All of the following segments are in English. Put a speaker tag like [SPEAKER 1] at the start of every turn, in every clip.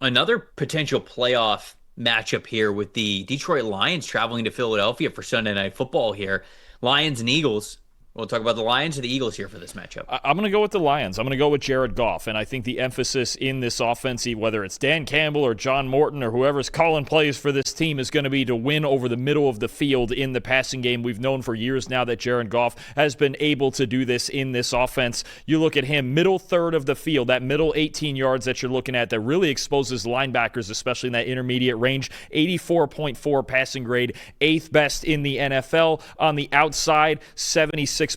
[SPEAKER 1] Another potential playoff matchup here with the Detroit Lions traveling to Philadelphia for Sunday Night Football here. Lions and Eagles. We'll talk about the Lions or the Eagles here for this matchup.
[SPEAKER 2] I'm going to go with the Lions. I'm going to go with Jared Goff. And I think the emphasis in this offense, whether it's Dan Campbell or John Morton or whoever's calling plays for this team, is going to be to win over the middle of the field in the passing game. We've known for years now that Jared Goff has been able to do this in this offense. You look at him, middle third of the field, that middle 18 yards that you're looking at that really exposes linebackers, especially in that intermediate range. 84.4 passing grade, 8th best in the NFL. On the outside, 76.5,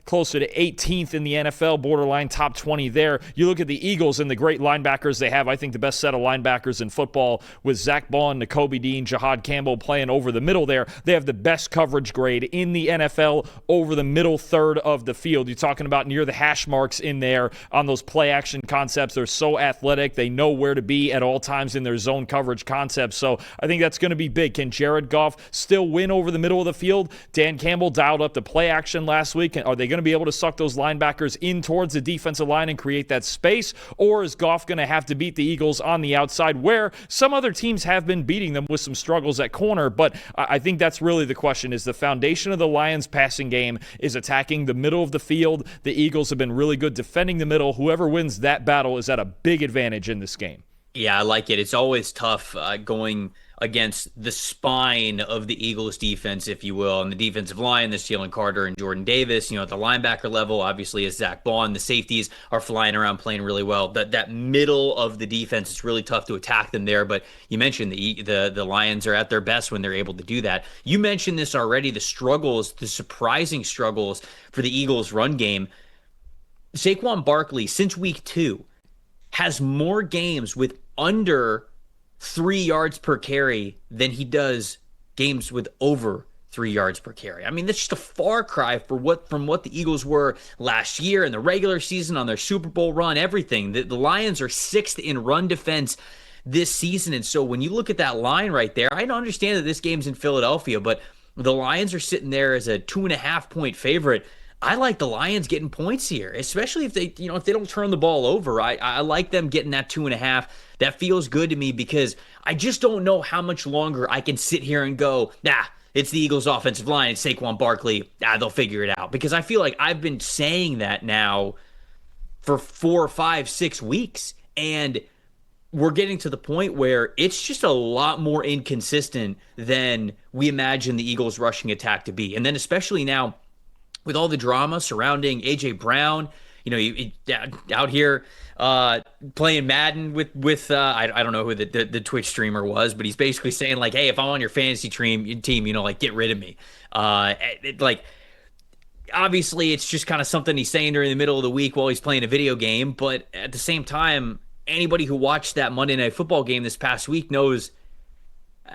[SPEAKER 2] closer to 18th in the NFL, borderline top 20 there. You look at the Eagles and the great linebackers they have. I think the best set of linebackers in football with Zach Bond, Nakobe Dean, Jahad Campbell playing over the middle there. They have the best coverage grade in the NFL over the middle third of the field. You're talking about near the hash marks in there on those play action concepts. They're so athletic. They know where to be at all times in their zone coverage concepts. So I think that's going to be big. Can Jared Goff still win over the middle of the field? Dan Campbell dialed up the play action last week. Are they going to be able to suck those linebackers in towards the defensive line and create that space? Or is Goff going to have to beat the Eagles on the outside, where some other teams have been beating them with some struggles at corner? But I think that's really the question, is the foundation of the Lions passing game is attacking the middle of the field. The Eagles have been really good defending the middle. Whoever wins that battle is at a big advantage in this game.
[SPEAKER 1] Yeah, I like it. It's always tough going against the spine of the Eagles defense, if you will. And the defensive line, there's Jalen Carter and Jordan Davis. At the linebacker level, obviously, is Zach Bond. The safeties are flying around playing really well. That middle of the defense, it's really tough to attack them there. But you mentioned the Lions are at their best when they're able to do that. You mentioned this already, the struggles, the surprising struggles for the Eagles run game. Saquon Barkley, since week 2, has more games with under 3 yards per carry than he does games with over 3 yards per carry. I mean, that's just a far cry from what the Eagles were last year in the regular season on their Super Bowl run, everything. The Lions are 6th in run defense this season. And so when you look at that line right there, I understand that this game's in Philadelphia, but the Lions are sitting there as a 2.5-point favorite. I like the Lions getting points here, especially if they don't turn the ball over. I like them getting that 2.5. That feels good to me because I just don't know how much longer I can sit here and go, it's the Eagles offensive line, it's Saquon Barkley, they'll figure it out. Because I feel like I've been saying that now for 4, 5, 6 weeks. And we're getting to the point where it's just a lot more inconsistent than we imagine the Eagles rushing attack to be. And then especially now, with all the drama surrounding A.J. Brown, out here playing Madden with I don't know who the Twitch streamer was, but he's basically saying like, hey, if I'm on your fantasy team, get rid of me. Obviously, it's just kind of something he's saying during the middle of the week while he's playing a video game. But at the same time, anybody who watched that Monday Night Football game this past week knows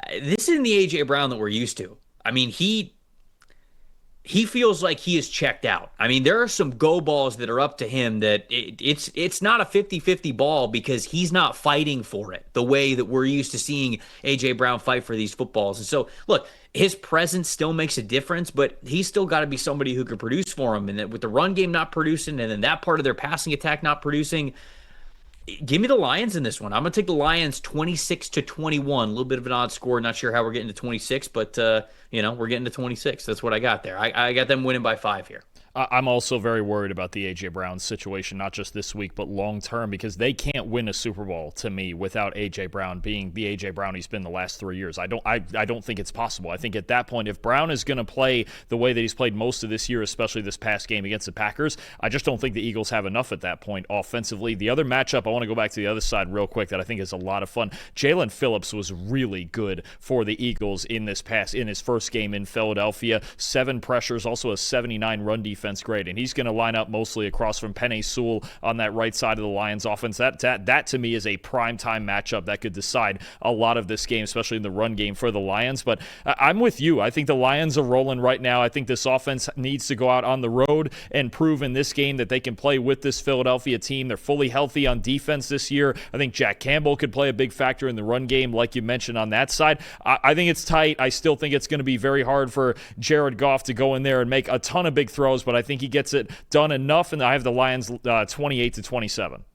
[SPEAKER 1] this isn't the A.J. Brown that we're used to. I mean, he feels like he is checked out. I mean, there are some go balls that are up to him that it's not a 50-50 ball because he's not fighting for it the way that we're used to seeing A.J. Brown fight for these footballs. And so, look, his presence still makes a difference, but he's still got to be somebody who could produce for him. And that with the run game not producing and then that part of their passing attack not producing, give me the Lions in this one. I'm going to take the Lions 26-21. A little bit of an odd score. Not sure how we're getting to 26, but, we're getting to 26. That's what I got there. I got them winning by 5 here.
[SPEAKER 2] I'm also very worried about the A.J. Brown situation, not just this week, but long term, because they can't win a Super Bowl to me without A.J. Brown being the A.J. Brown he's been the last 3 years. I don't think it's possible. I think at that point, if Brown is going to play the way that he's played most of this year, especially this past game against the Packers, I just don't think the Eagles have enough at that point offensively. The other matchup, I want to go back to the other side real quick that I think is a lot of fun. Jalen Phillips was really good for the Eagles in his first game in Philadelphia. 7 pressures, also a 79 run defense grade, and he's going to line up mostly across from Penei Sewell on that right side of the Lions offense. That to me is a primetime matchup that could decide a lot of this game, especially in the run game for the Lions. But I'm with you. I think the Lions are rolling right now. I think this offense needs to go out on the road and prove in this game that they can play with this Philadelphia team. They're fully healthy on defense this year. I think Jack Campbell could play a big factor in the run game, like you mentioned on that side. I think it's tight. I still think it's going to be very hard for Jared Goff to go in there and make a ton of big throws, but I think he gets it done enough, and I have the Lions 28-27.